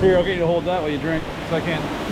Here, I'll get you to hold that while you drink, so I can't.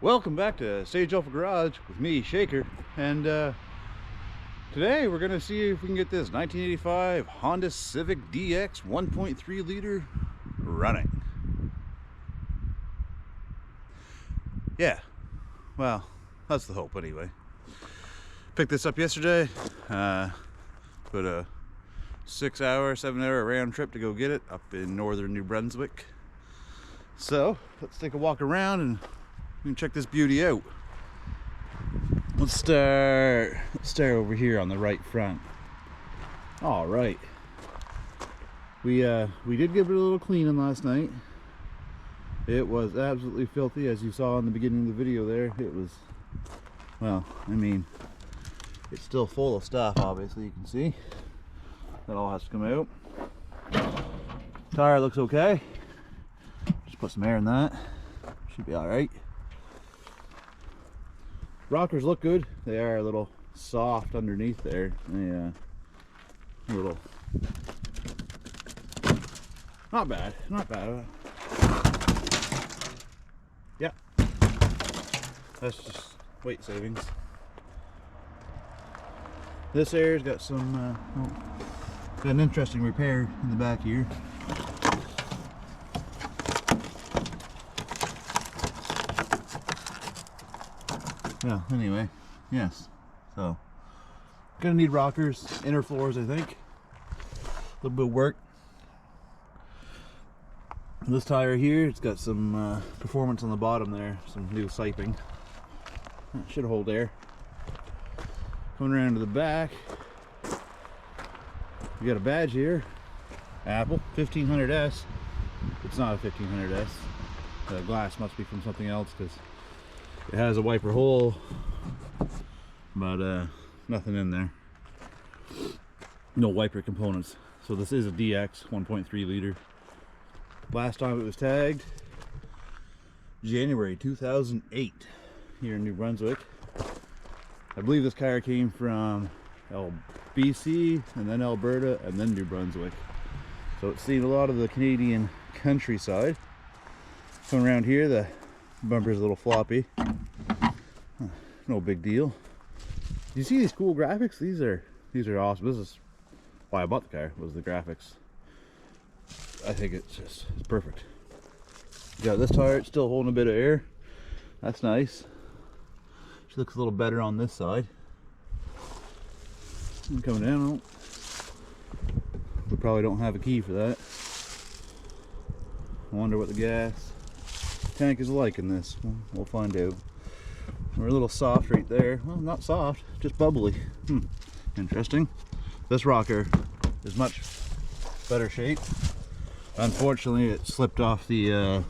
Welcome back to Sage Alpha Garage with me, Shaker, and today we're gonna see if we can get this 1985 Honda Civic DX 1.3 liter running. Yeah, well, that's the hope anyway. Picked this up yesterday, put a 7-hour round trip to go get it up in northern New Brunswick. So let's take a walk around and we can check this beauty out. Let's start over here on the right front. All right, we did give it a little cleaning last night. It was absolutely filthy, as you saw in the beginning of the video there. It was, well, I mean, it's still full of stuff, obviously. You can see that all has to come out. Tire looks okay. Just put some air in that, should be all right. Rockers look good. They are a little soft underneath there. They a little, not bad, not bad. Yeah, that's just weight savings. This air's got some got an interesting repair in the back here. Well, anyway, yes. So, gonna need rockers, inner floors, I think. A little bit of work. This tire here, it's got some performance on the bottom there, some new siping. Should hold air. Coming around to the back, we got a badge here. Apple 1500S. It's not a 1500S. The glass must be from something else because it has a wiper hole, but nothing in there. No wiper components. So this is a DX 1.3 liter. Last time it was tagged January 2008 here in New Brunswick. I believe this car came from BC and then Alberta and then New Brunswick. So it's seen a lot of the Canadian countryside. Coming around here, the bumper's a little floppy. No big deal. You see these cool graphics? These are awesome. This is why I bought the car, was the graphics. I think it's perfect. You got this tire, it's still holding a bit of air. That's nice. She looks a little better on this side. And coming down, we probably don't have a key for that. I wonder what the gas tank is like in this. We'll find out. We're a little soft right there. Well, not soft, just bubbly. Interesting. This rocker is much better shape. Unfortunately, it slipped off the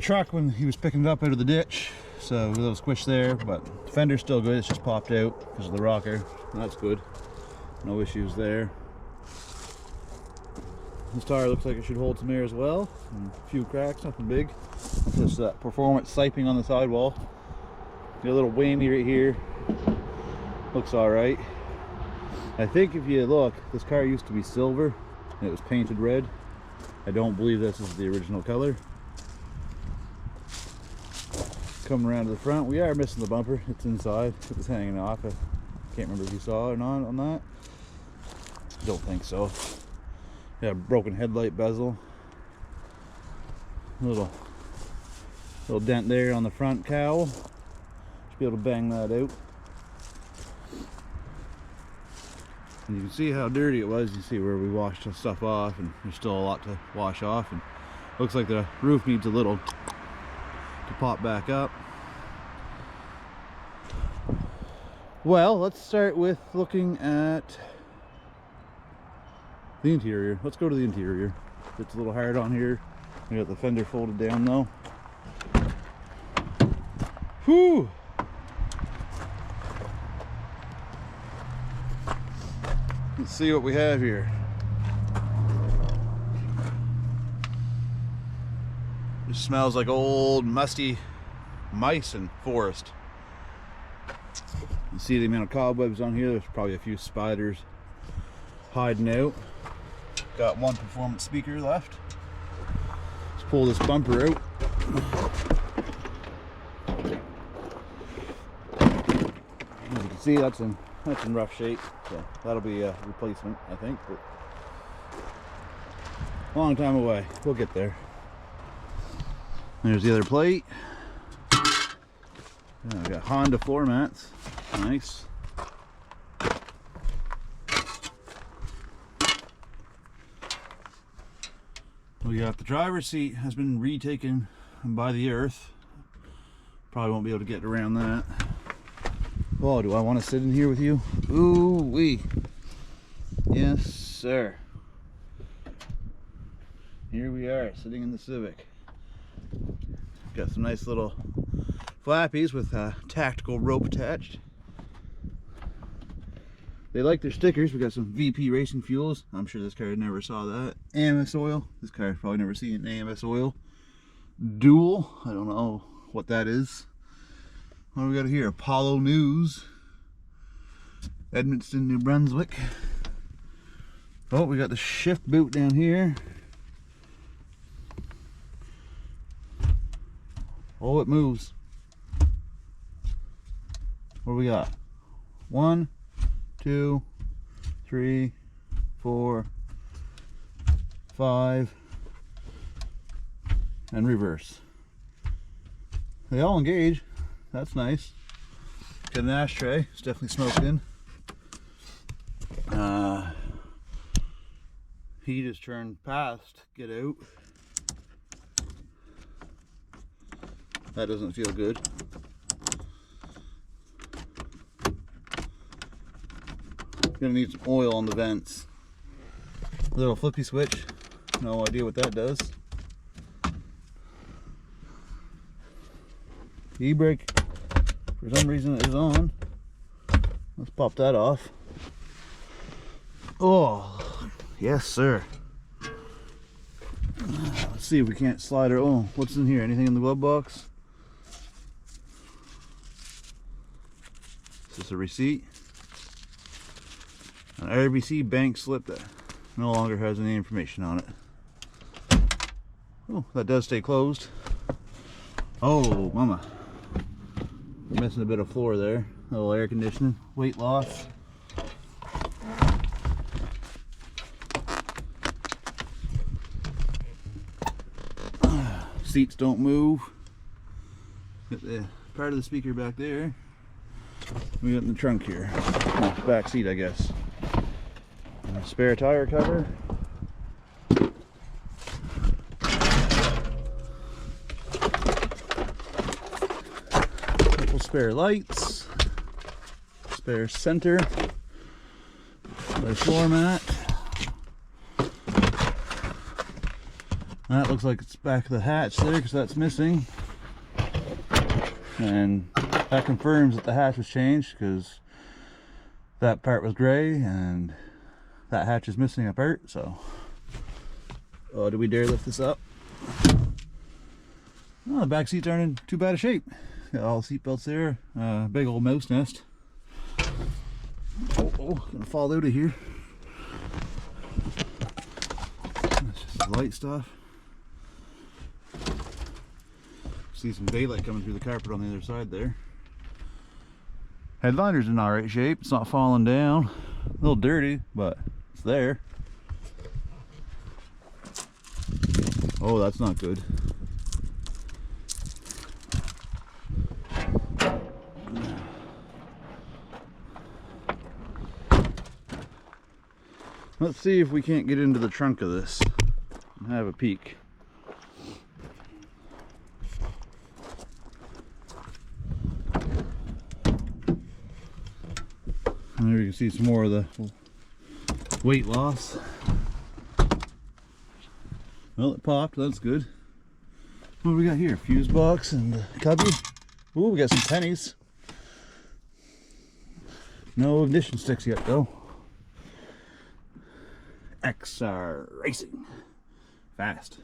truck when he was picking it up out of the ditch. So a little squish there, but the fender's still good. It's just popped out because of the rocker. That's good. No issues there. This tire looks like it should hold some air as well. And a few cracks, nothing big. Just that performance siping on the sidewall. Got a little whammy right here. Looks all right. I think if you look, this car used to be silver and it was painted red. I don't believe this is the original color. Coming around to the front, we are missing the bumper. It's inside. It was hanging off. I can't remember if you saw it or not on that. Don't think so. Yeah, broken headlight bezel. Little dent there on the front cowl. Should be able to bang that out. And you can see how dirty it was. You see where we washed the stuff off, and there's still a lot to wash off. And looks like the roof needs a little to pop back up. Well, let's start with looking at the interior. Let's go to the interior. It's a little hard on here. We got the fender folded down though. Whew! Let's see what we have here. It smells like old musty mice and forest. You see the amount of cobwebs on here. There's probably a few spiders hiding out. Got one performance speaker left. Let's pull this bumper out. As you can see, that's in rough shape, so that'll be a replacement, I think, but long time away. We'll get there. There's the other plate. Yeah, I got Honda floor mats. Nice. We got the driver's seat has been retaken by the earth. Probably won't be able to get around that. Oh, do I want to sit in here with you? Ooh wee. Yes, sir. Here we are, sitting in the Civic. Got some nice little flappies with tactical rope attached. They like their stickers. We got some VP Racing Fuels. I'm sure this car never saw that. AMS oil. This car probably never seen an AMS oil. Dual. I don't know what that is. What do we got here? Apollo News. Edmundston, New Brunswick. Oh, we got the shift boot down here. Oh, it moves. What do we got? 1, 2, 3, 4, 5, and reverse. They all engage. That's nice. Got an ashtray. It's definitely smoked in. Heat is turned past. Get out. That doesn't feel good. Gonna need some oil on the vents. Little flippy switch. No idea what that does. E-brake, for some reason, is on. Let's pop that off. Oh, yes, sir. Let's see if we can't slide her. Oh, what's in here? Anything in the glove box? Is this a receipt? An RBC bank slip that no longer has any information on it. Oh, that does stay closed. Oh, mama. We're missing a bit of floor there. A little air conditioning, weight loss. Seats don't move. Got the part of the speaker back there. We got in the trunk here. Oh, back seat, I guess. A spare tire cover. Couple spare lights. Spare center. Spare floor mat. That looks like it's back of the hatch there because that's missing. And that confirms that the hatch was changed because that part was gray and that hatch is missing a part. So, oh, did we dare lift this up? Oh, the back seats aren't in too bad a shape. Got all the seat belts there. Big old mouse nest. Oh, gonna fall out of here. That's just the light stuff. See some daylight coming through the carpet on the other side there. Headliner's in alright shape. It's not falling down. A little dirty, but it's there. Oh, that's not good. Let's see if we can't get into the trunk of this and have a peek. And there you can see some more of the weight loss. Well, it popped. That's good. What do we got here? Fuse box and cubby. Ooh, we got some pennies. No ignition sticks yet, though. XR Racing. Fast.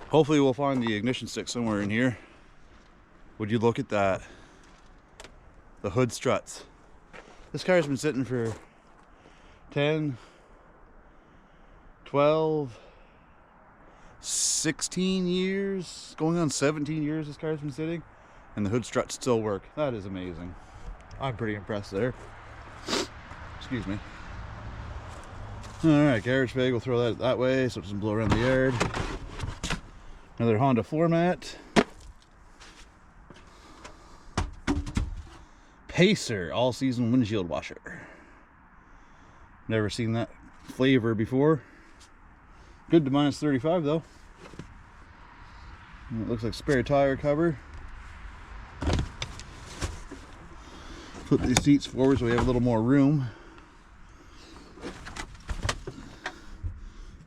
Hopefully we'll find the ignition stick somewhere in here. Would you look at that? The hood struts. This car's been sitting for 10, 12, 16 years, going on 17 years this car's been sitting, and the hood struts still work. That is amazing. I'm pretty impressed there. Excuse me. Alright, garage bag, we'll throw that way so it doesn't blow around the yard. Another Honda floor mat. Pacer all-season windshield washer. Never seen that flavor before. Good to minus 35 though. And it looks like spare tire cover. Flip these seats forward so we have a little more room.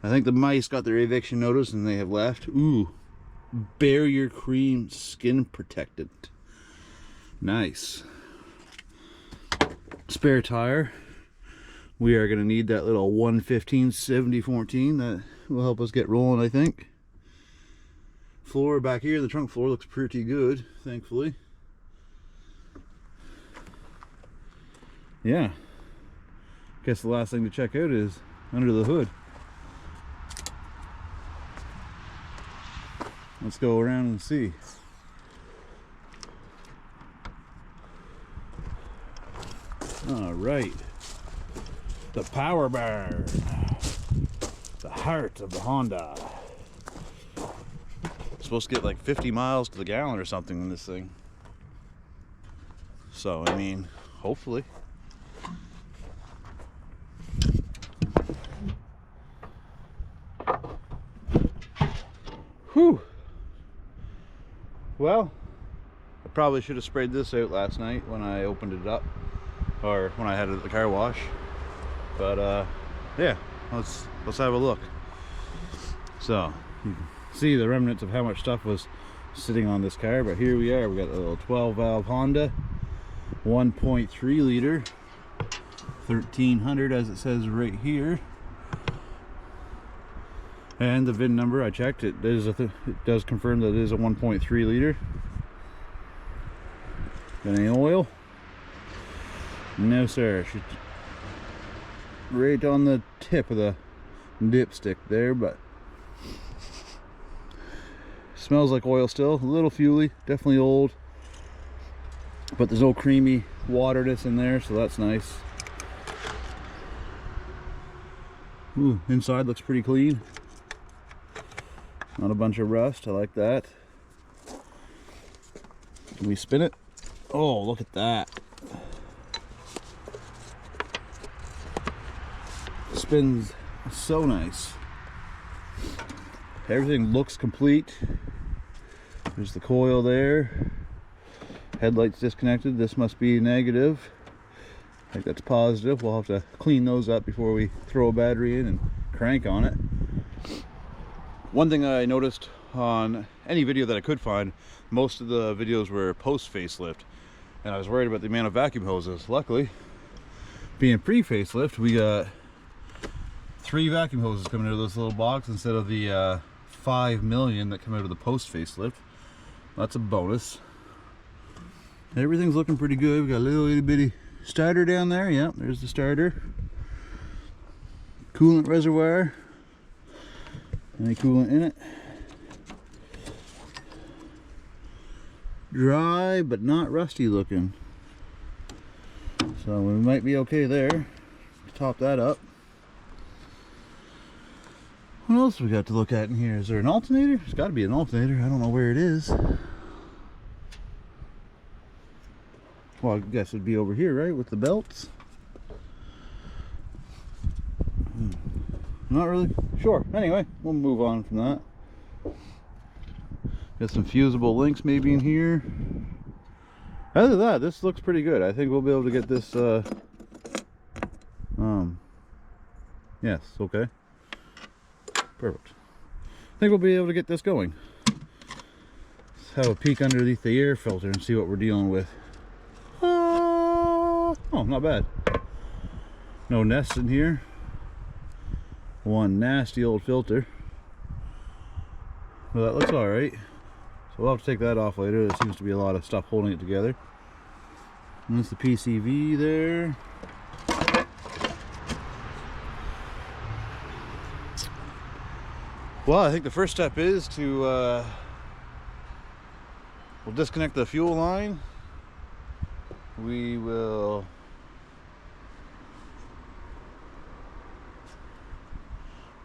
I think the mice got their eviction notice and they have left. Ooh, barrier cream skin protectant. Nice. Spare tire. We are going to need that little 115/70/14. That will help us get rolling, I think. Floor back here, the trunk floor looks pretty good, thankfully. Yeah. Guess the last thing to check out is under the hood. Let's go around and see. All right. The power burn. The heart of the Honda. It's supposed to get like 50 miles to the gallon or something in this thing. So, I mean, hopefully. Whew. Well, I probably should have sprayed this out last night when I opened it up, or when I had it at the car wash. But yeah, let's have a look. So you can see the remnants of how much stuff was sitting on this car, but here we are. We got a little 12 valve Honda, 1.3 liter, 1300 as it says right here. And the VIN number, I checked, it does confirm that it is a 1.3 liter. Got any oil? No sir. She's right on the tip of the dipstick there, but smells like oil still. A little fuely, definitely old, but there's no creamy waterness in there, so that's nice. Ooh, inside looks pretty clean. Not a bunch of rust, I like that. Can we spin it? Oh, look at that. Spins so nice. Everything looks complete. There's the coil there. Headlights disconnected. This must be negative. I think that's positive. We'll have to clean those up before we throw a battery in and crank on it. One thing I noticed on any video that I could find, most of the videos were post facelift, and I was worried about the amount of vacuum hoses. Luckily, being pre-facelift, we got 3 vacuum hoses coming out of this little box instead of the 5 million that come out of the post facelift. That's a bonus. Everything's looking pretty good. We got a little itty bitty starter down there. Yep, there's the starter. Coolant reservoir. Any coolant in it? Dry but not rusty looking. So we might be okay there. Top that up. What else we got to look at in here? Is there an alternator? There's got to be an alternator. I don't know where it is. Well, I guess it'd be over here, right, with the belts? Not really sure. Anyway, we'll move on from that. Got some fusible links maybe in here. Other than that, this looks pretty good. I think we'll be able to get this yes, okay. Perfect. I think we'll be able to get this going. Let's have a peek underneath the air filter and see what we're dealing with. Oh, not bad. No nests in here. One nasty old filter. Well, that looks alright. So we'll have to take that off later. There seems to be a lot of stuff holding it together. And that's the PCV there. Well, I think the first step is to we'll disconnect the fuel line. We will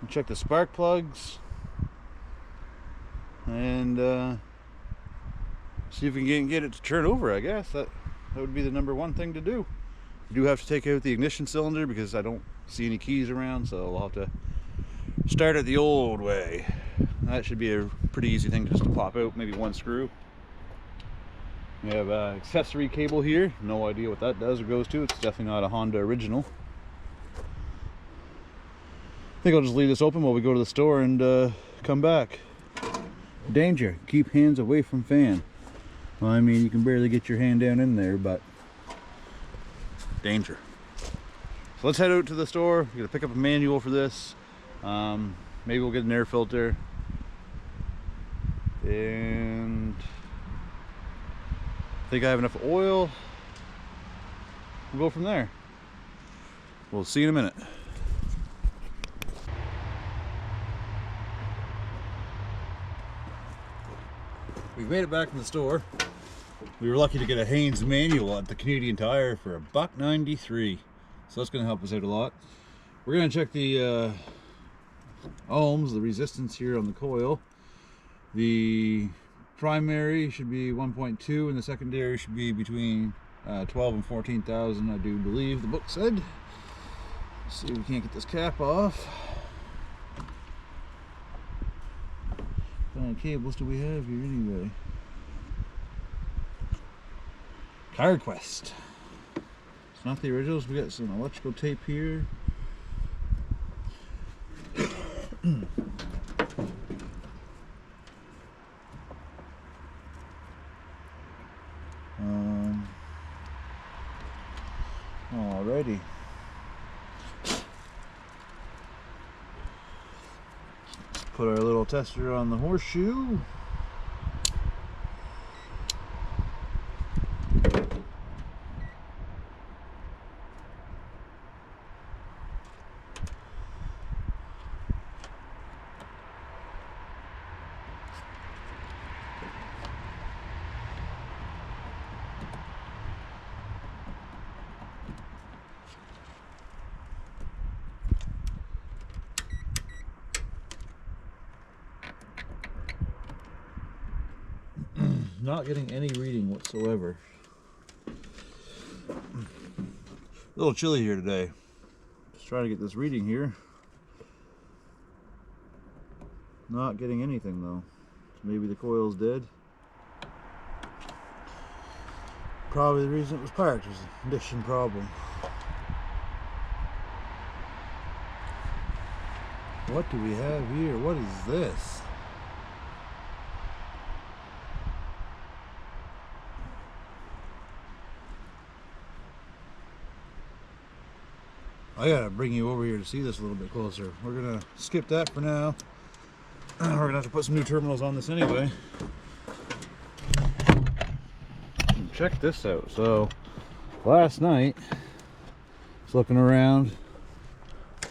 check the spark plugs and see if we can get it to turn over. I guess that would be the #1 thing to do. We do have to take out the ignition cylinder because I don't see any keys around, so we'll have to start it the old way. That should be a pretty easy thing just to pop out, maybe one screw. We have an accessory cable here. No idea what that does or goes to. It's definitely not a Honda original. I think I'll just leave this open while we go to the store and come back. Danger. Keep hands away from fan. Well, I mean, you can barely get your hand down in there, but danger. So let's head out to the store. We're gonna pick up a manual for this. Maybe we'll get an air filter. And I think I have enough oil. We'll go from there. We'll see you in a minute. We've made it back from the store. We were lucky to get a Haynes manual at the Canadian Tire for $1.93. So that's going to help us out a lot. We're going to check the ohms, the resistance here on the coil. The primary should be 1.2 and the secondary should be between 12 and 14,000, I do believe the book said. Let's see if we can't get this cap off. What kind of cables do we have here anyway? CarQuest. It's not the originals. We got some electrical tape here. Alrighty. Put our little tester on the horseshoe. Not getting any reading whatsoever. A little chilly here today. Just trying to get this reading here. Not getting anything though. Maybe the coil's dead. Probably the reason it was parked was a condition problem. What do we have here? What is this? I gotta bring you over here to see this a little bit closer. We're gonna skip that for now. We're gonna have to put some new terminals on this anyway. Check this out. So last night, just looking around,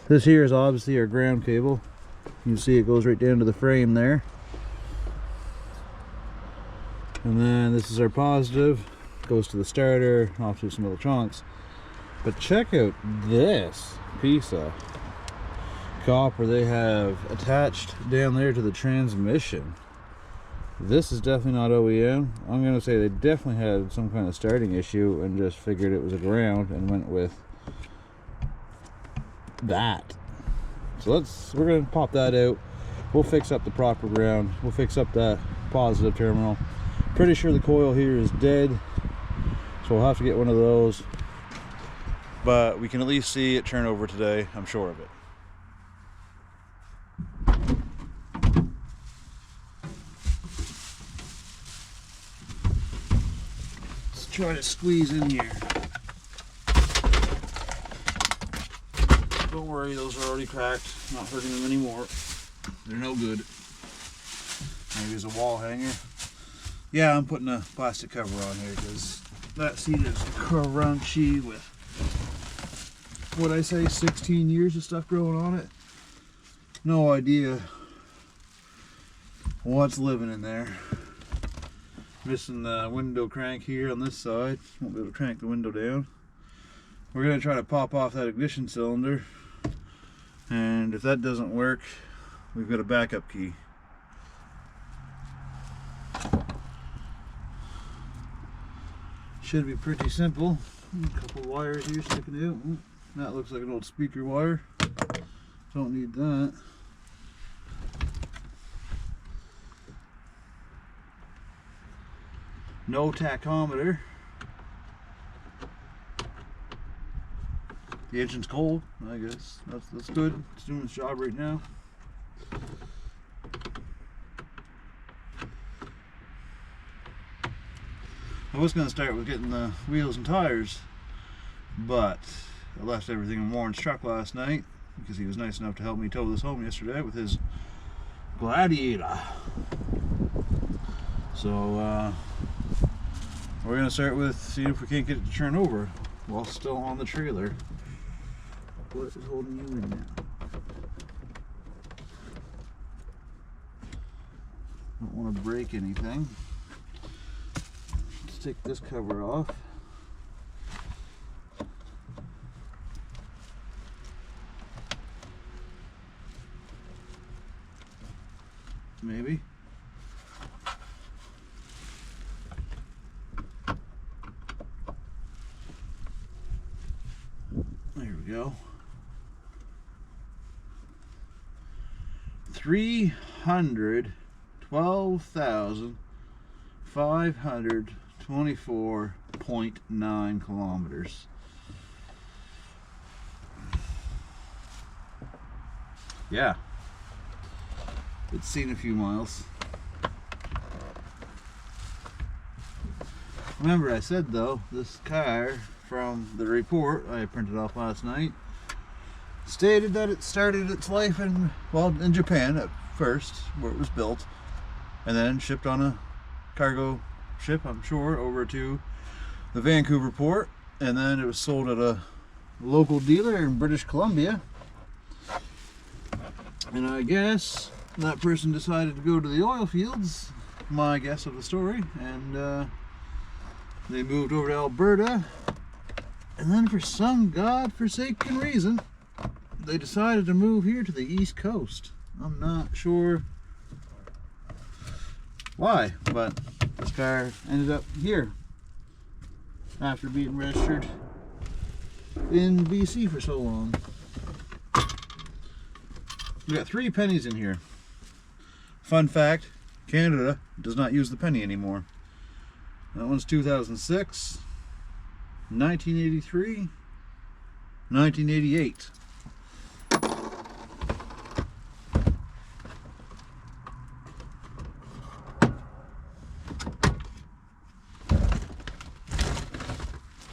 this here is obviously our ground cable. You can see it goes right down to the frame there. And then this is our positive, goes to the starter, off to some electronics. But check out this piece of copper they have attached down there to the transmission. This is definitely not OEM. I'm going to say they definitely had some kind of starting issue and just figured it was a ground and went with that. So we're going to pop that out. We'll fix up the proper ground. We'll fix up that positive terminal. Pretty sure the coil here is dead, so we'll have to get one of those. But we can at least see it turn over today, I'm sure of it. Let's try to squeeze in here. Don't worry, those are already cracked. Not hurting them anymore. They're no good. Maybe it's a wall hanger. Yeah, I'm putting a plastic cover on here because that seat is crunchy with, what I say, 16 years of stuff growing on it. No idea what's living in there. Missing the window crank here on this side. Won't be able to crank the window down. We're going to try to pop off that ignition cylinder, and if that doesn't work, we've got a backup key. Should be pretty simple. A couple wires here sticking out. That looks like an old speaker wire. Don't need that. No tachometer. The engine's cold, I guess. That's good. It's doing its job right now. I was going to start with getting the wheels and tires, but I left everything in Warren's truck last night because he was nice enough to help me tow this home yesterday with his Gladiator. So we're going to start with seeing if we can't get it to turn over while still on the trailer. What is holding you in now? Don't want to break anything. Let's take this cover off. Maybe. There we go. 312,524.9 kilometers. Yeah, it's seen a few miles. Remember I said though, this car from the report I printed off last night stated that it started its life in Japan at first, where it was built, and then shipped on a cargo ship, I'm sure, over to the Vancouver port, and then it was sold at a local dealer in British Columbia. And I guess that person decided to go to the oil fields, my guess of the story, and they moved over to Alberta, and then for some godforsaken reason they decided to move here to the East Coast. I'm not sure why, but this car ended up here after being registered in BC for so long. We got 3 pennies in here. Fun fact, Canada does not use the penny anymore. That one's 2006, 1983, 1988.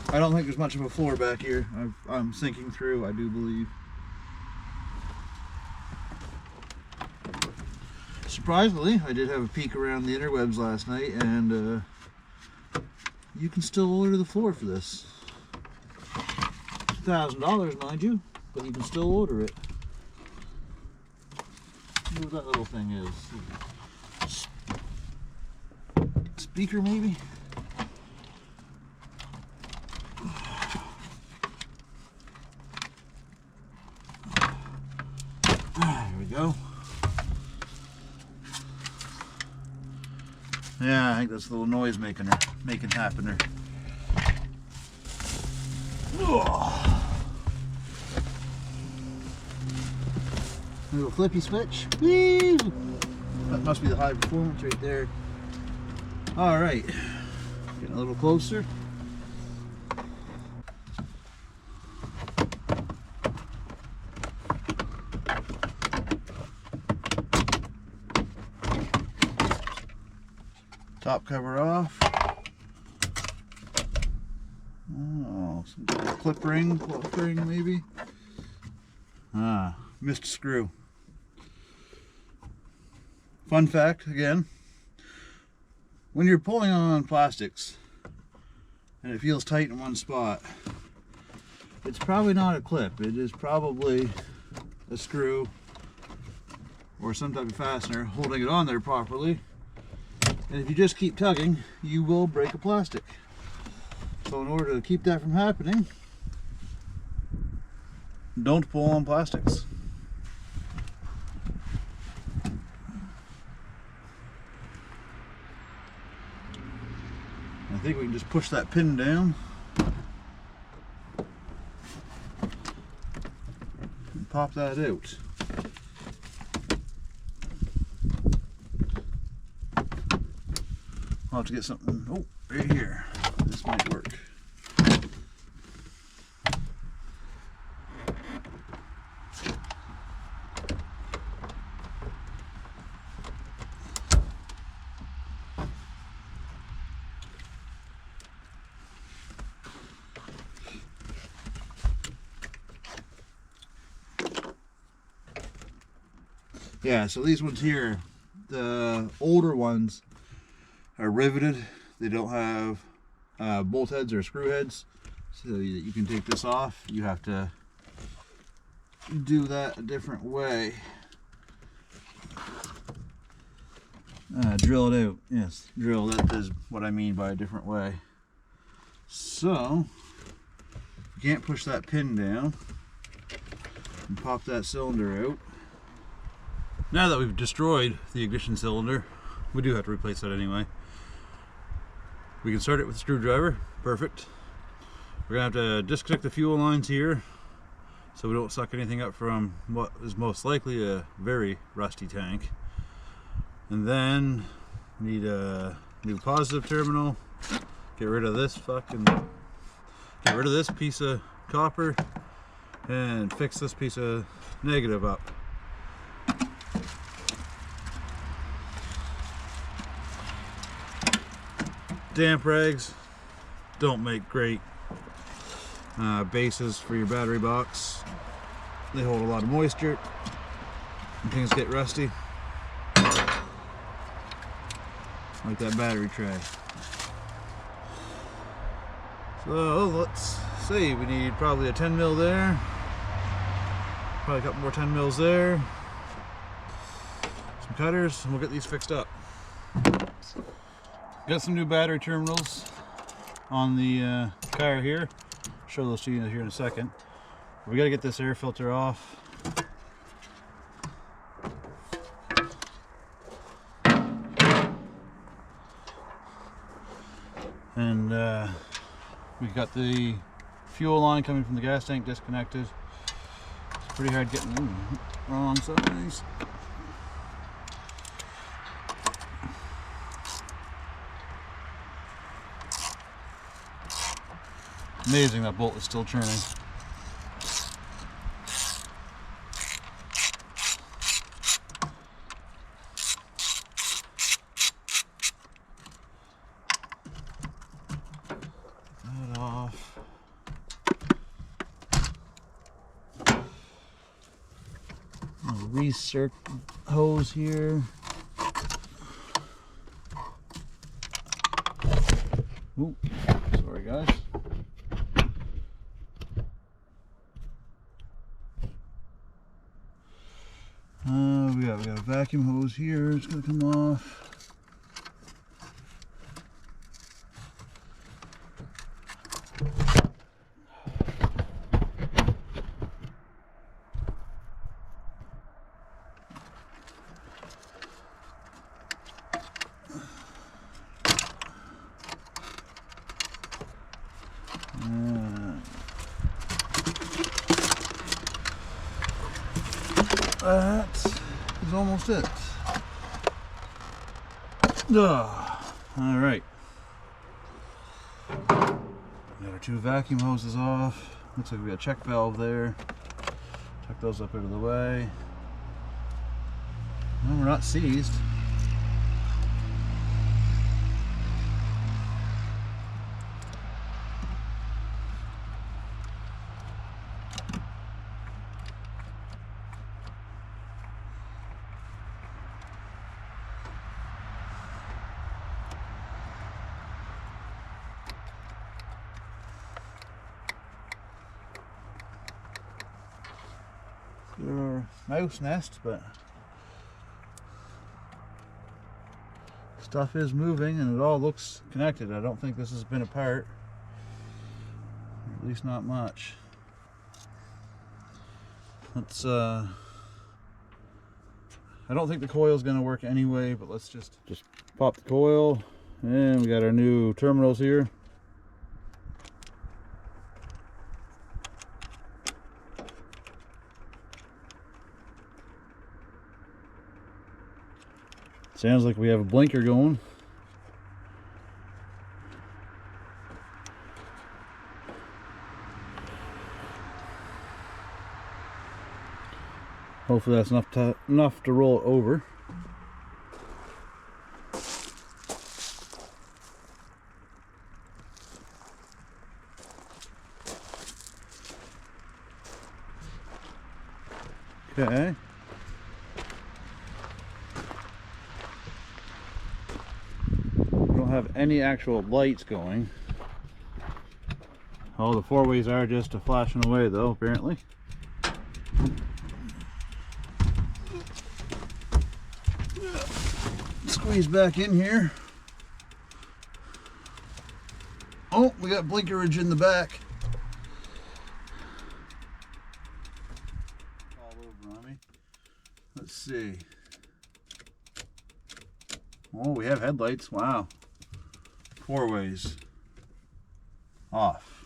I don't think there's much of a floor back here. I'm sinking through, I do believe. Surprisingly, I did have a peek around the interwebs last night, and you can still order the floor for this. $1,000, mind you, but you can still order it. What that little thing is. Speaker, maybe? There we go. Yeah, I think that's a little noise making happener. Little flippy switch. Whee! That must be the high performance right there. All right, getting a little closer. Top cover off. Oh, some kind of clip ring maybe. Ah, missed a screw. Fun fact again, when you're pulling on plastics and it feels tight in one spot, it's probably not a clip. It is probably a screw or some type of fastener holding it on there properly. And if you just keep tugging, you will break a plastic. So in order to keep that from happening, don't pull on plastics. I think we can just push that pin down and pop that out. I'll have to get something, oh, right here. This might work. Yeah, so these ones here, the older ones are riveted. They don't have bolt heads or screw heads, so that you can take this off. You have to do that a different way. Drill it out. Yes, drill. That is what I mean by a different way. So, you can't push that pin down and pop that cylinder out. Now that we've destroyed the ignition cylinder, we do have to replace that anyway. We can start it with a screwdriver. Perfect. We're going to have to disconnect the fuel lines here so we don't suck anything up from what is most likely a very rusty tank. And then we need a new positive terminal. Get rid of this piece of copper and fix this piece of negative up. Damp rags don't make great bases for your battery box. They hold a lot of moisture and things get rusty, like that battery tray. So let's see, we need probably a 10 mil there, probably a couple more 10 mils there, some cutters, and we'll get these fixed up. Got some new battery terminals on the car here. Show those to you here in a second. We got to get this air filter off. And we've got the fuel line coming from the gas tank disconnected. It's pretty hard getting wrong size. Amazing that bolt is still churning. That off. A recirc hose here. Ooh, sorry guys. We got a vacuum hose here. It's gonna come off. That is almost it. All right. Got our two vacuum hoses off. Looks like we got a check valve there. Tuck those up out of the way. Well, we're not seized. Our mouse nest, but stuff is moving and it all looks connected. I don't think this has been apart, at least not much. Let's I don't think the coil is going to work anyway, but let's just pop the coil, and we got our new terminals here. Sounds like we have a blinker going. Hopefully that's enough to roll it over. Okay. We don't have any actual lights going. All the four-ways are just flashing away though, apparently. Squeeze back in here. Oh, we got blinkerage in the back. All over on me. Let's see. Oh, we have headlights. Wow. Four ways. Off.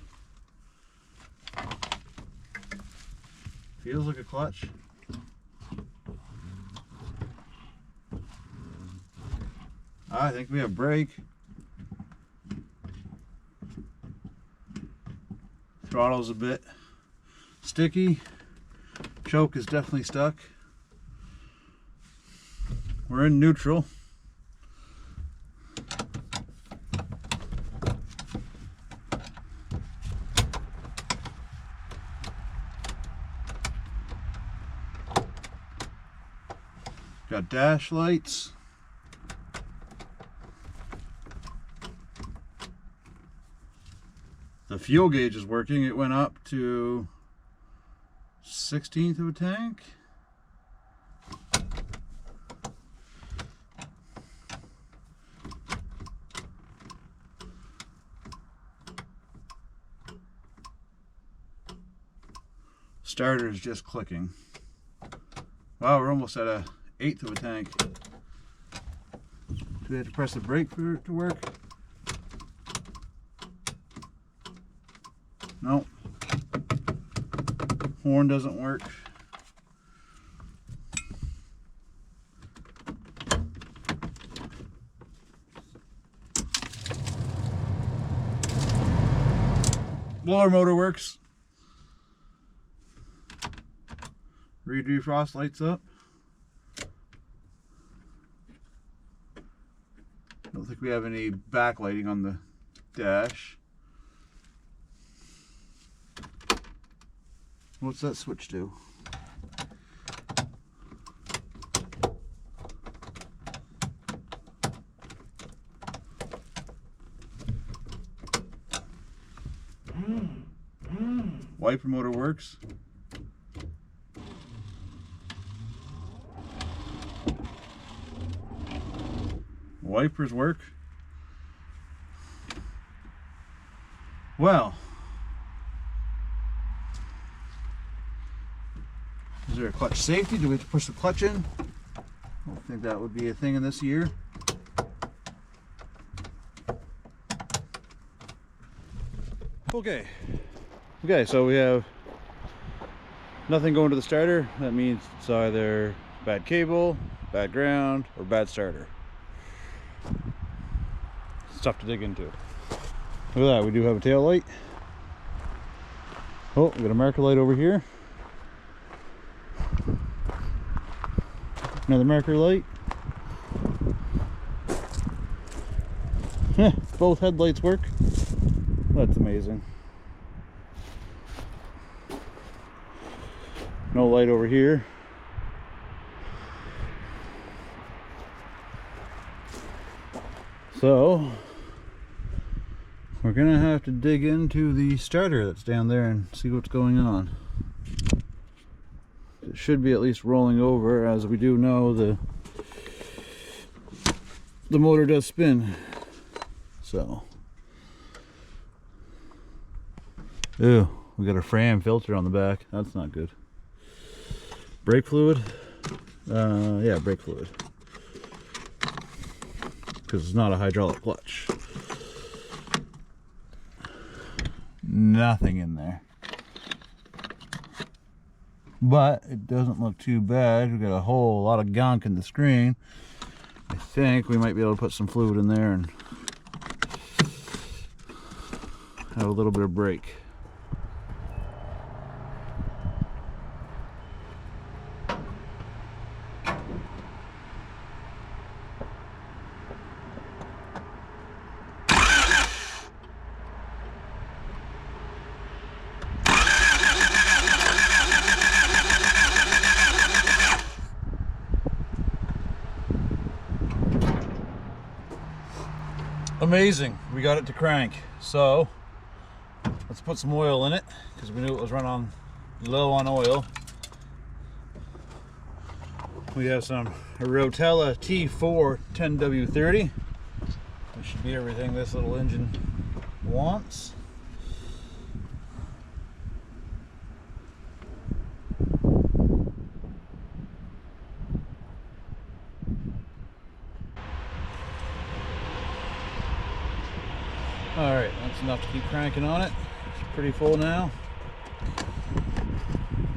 Feels like a clutch. I think we have brake. Throttle's a bit sticky. Choke is definitely stuck. We're in neutral. Got dash lights. The fuel gauge is working. It went up to 1/16 of a tank. Starter is just clicking. Wow, we're almost at 1/8 of a tank. Do we have to press the brake for it to work? No. Horn doesn't work. Blower motor works. Rear defrost lights up. Don't think we have any backlighting on the dash. What's that switch do? Wiper motor works. Wipers work. Well, is there a clutch safety? Do we have to push the clutch in? I don't think that would be a thing in this year. Okay, so we have nothing going to the starter. That means it's either bad cable, bad ground, or bad starter. It's tough to dig into. Look at that, we do have a tail light. Oh, we got a marker light over here. Another marker light. Both headlights work. That's amazing. No light over here. So we're gonna have to dig into the starter that's down there and see what's going on. It should be at least rolling over, as we do know the the motor does spin. So, ew, we got a Fram filter on the back. That's not good. Brake fluid. Yeah, brake fluid. Because it's not a hydraulic clutch. Nothing in there. But it doesn't look too bad. We've got a whole lot of gunk in the screen. I think we might be able to put some fluid in there and have a little bit of brake. Amazing, we got it to crank. So let's put some oil in it because we knew it was running low on oil. We have some Rotella T4 10W30. This should be everything this little engine wants. Alright, that's enough to keep cranking on it. It's pretty full now.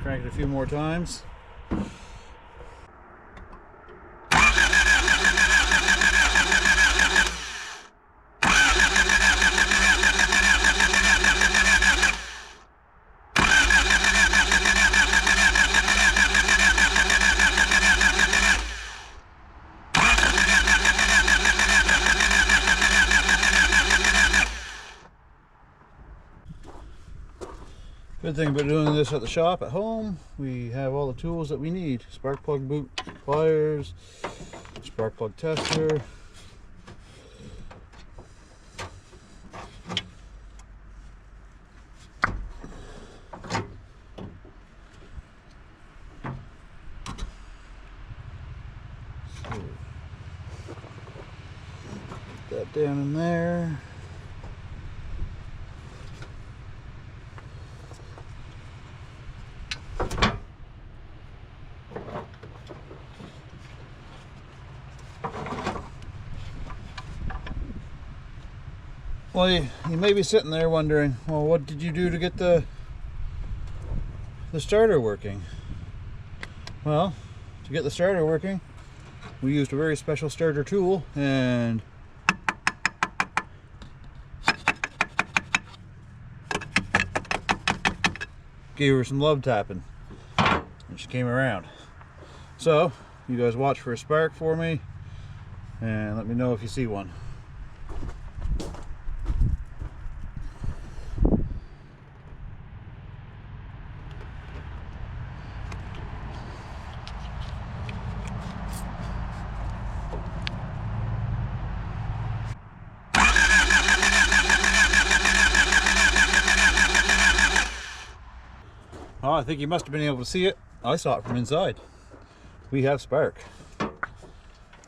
Crank it a few more times. Good thing about doing this at the shop at home, we have all the tools that we need. Spark plug boot, pliers, spark plug tester. So, put that down in there. Well, you may be sitting there wondering, well, what did you do to get the starter working? Well, to get the starter working, we used a very special starter tool and gave her some love tapping, and she came around. So, you guys watch for a spark for me, and let me know if you see one. Oh, I think you must have been able to see it. I saw it from inside. We have spark.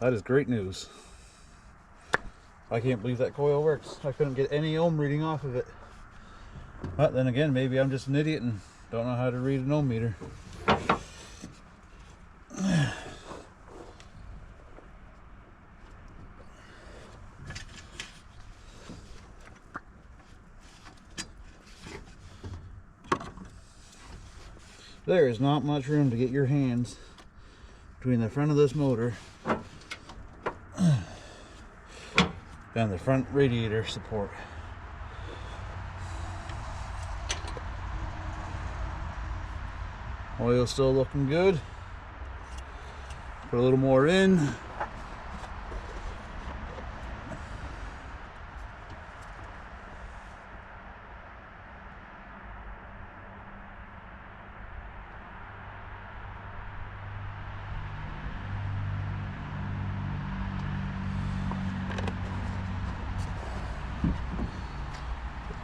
That is great news. I can't believe that coil works. I couldn't get any ohm reading off of it. But then again, maybe I'm just an idiot and don't know how to read an ohm meter. There is not much room to get your hands between the front of this motor and the front radiator support. Oil's still looking good. Put a little more in.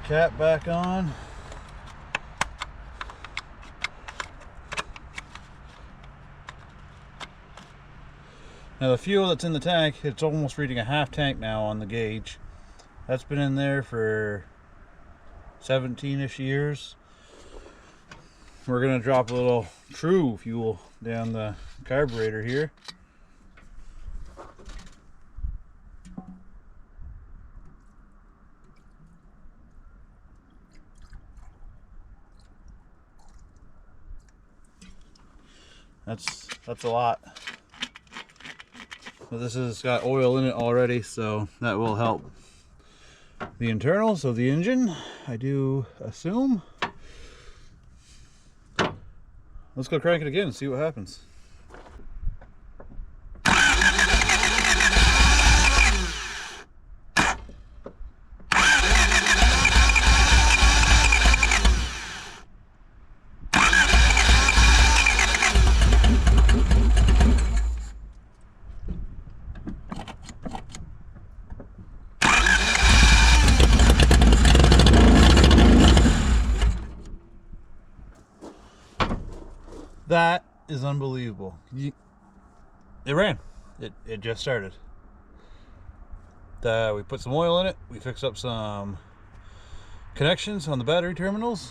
Cap back on. Now the fuel that's in the tank, it's almost reading a half tank now on the gauge. That's been in there for 17-ish years. We're gonna drop a little true fuel down the carburetor here. That's a lot. But this has got oil in it already, so that will help the internals of the engine, I do assume. Let's go crank it again and see what happens. That is unbelievable. It ran. It just started. We put some oil in it. We fixed up some connections on the battery terminals.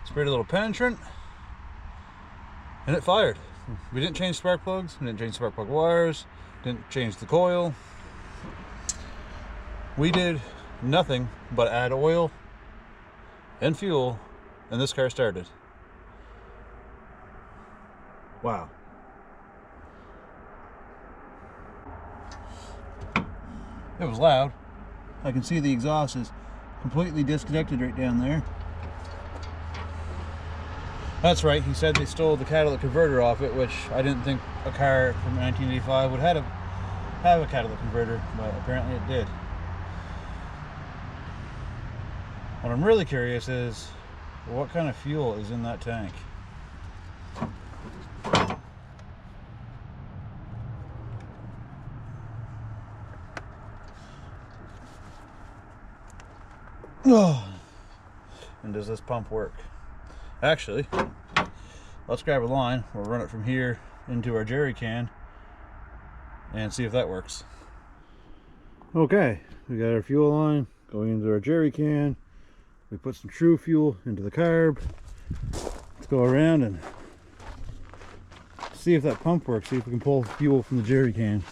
Sprayed a little penetrant. And it fired. We didn't change spark plugs. We didn't change spark plug wires. Didn't change the coil. We did nothing but add oil and fuel, and this car started. Wow. It was loud. I can see the exhaust is completely disconnected right down there. That's right, he said they stole the catalytic converter off it, which I didn't think a car from 1985 would have a catalytic converter, but apparently it did. What I'm really curious is, what kind of fuel is in that tank? Oh. And does this pump work? Actually, let's grab a line. We'll run it from here into our jerry can and see if that works. Okay, we got our fuel line going into our jerry can. We put some true fuel into the carb. Let's go around and see if that pump works. See if we can pull fuel from the jerry can.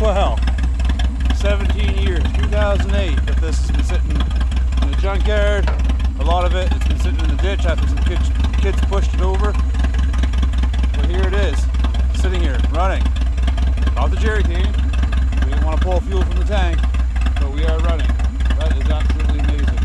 Well, 17 years, 2008, that this has been sitting in the junkyard. A lot of it has been sitting in the ditch after some kids pushed it over. But here it is, sitting here, running. Not the jerry can. We didn't want to pull fuel from the tank, but we are running. That is absolutely amazing.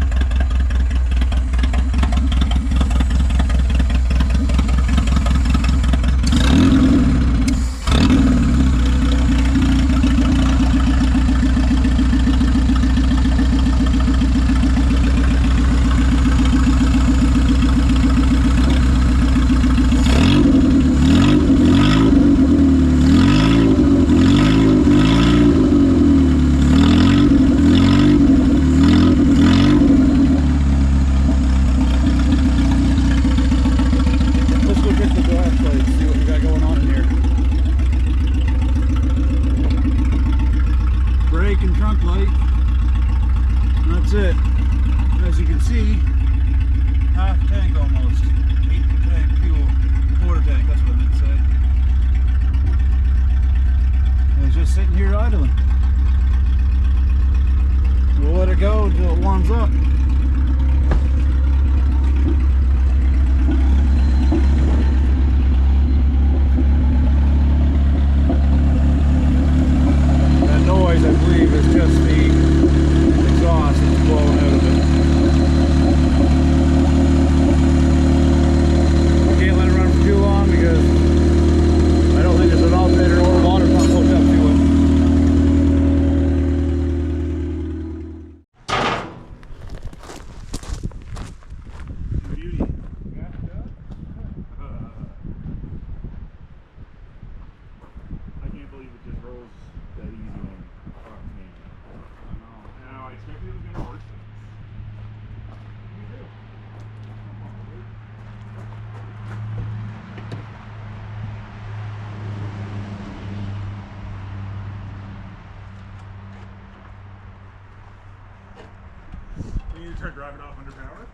you start driving off under power?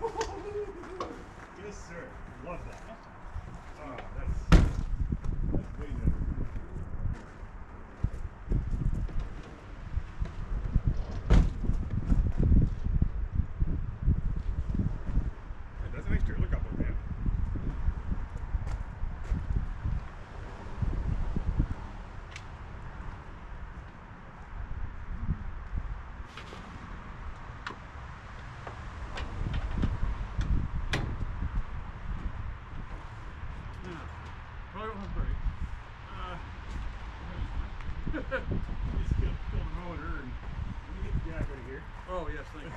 Oh yeah. Yes sir. Love that. Oh, that's way better. That's an extra look up there, man. Well, I don't have brakes. Just kill the motor and let me get the jack out of here. Oh, yes, thank you.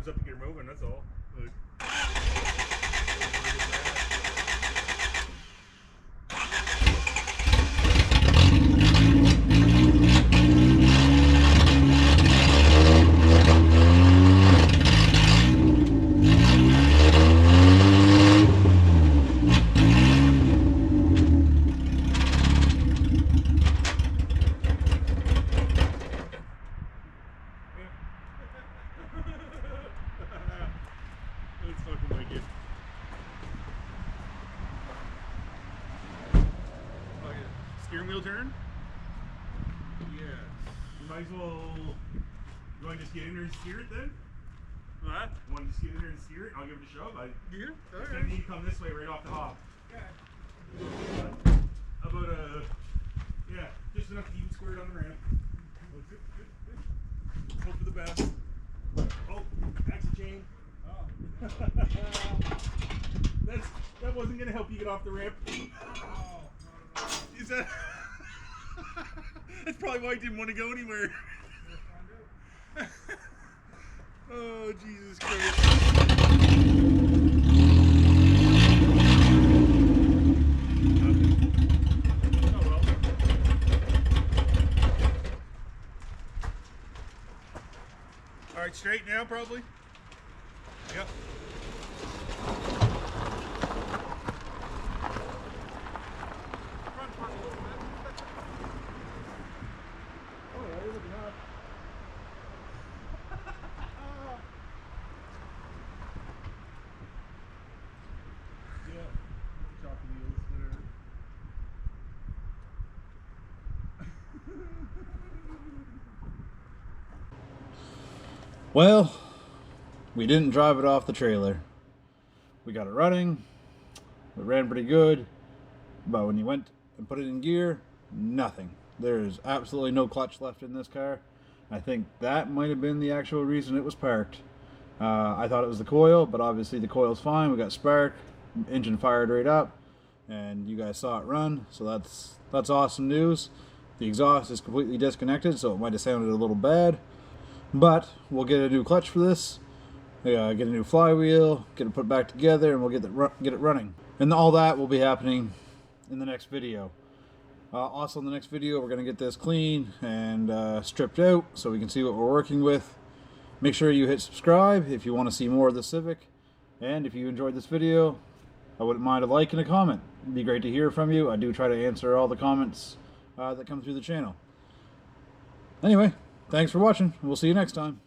Up to get her moving, that's all. It's fucking wicked. Oh yeah. Steering wheel turn? Yes. You might as well. You want to just get in there and steer it then? What? You want to just get in there and steer it? I'll give it a shove. Yeah, It's gonna need to come this way right off the hop. Okay. About yeah, just enough to even square it on the ramp. Hope for the best. Oh, axle chain. Oh. That wasn't gonna help you get off the ramp. Oh, no. Is that? That's probably why I didn't want to go anywhere. Oh, Jesus Christ. Oh well. Alright, straight now probably? Yep. Well, we didn't drive it off the trailer. We got it running. It ran pretty good. But when you went and put it in gear, nothing. There's absolutely no clutch left in this car. I think that might have been the actual reason it was parked. I thought it was the coil, but obviously the coil's fine. We got spark, engine fired right up, and you guys saw it run. So that's awesome news. The exhaust is completely disconnected, so it might have sounded a little bad. But we'll get a new clutch for this, get a new flywheel, get it put back together, and we'll get it running. And all that will be happening in the next video. Also in the next video, we're going to get this clean and stripped out so we can see what we're working with. Make sure you hit subscribe if you want to see more of the Civic. And if you enjoyed this video, I wouldn't mind a like and a comment. It'd be great to hear from you. I do try to answer all the comments that come through the channel. Anyway, Thanks for watching. We'll see you next time.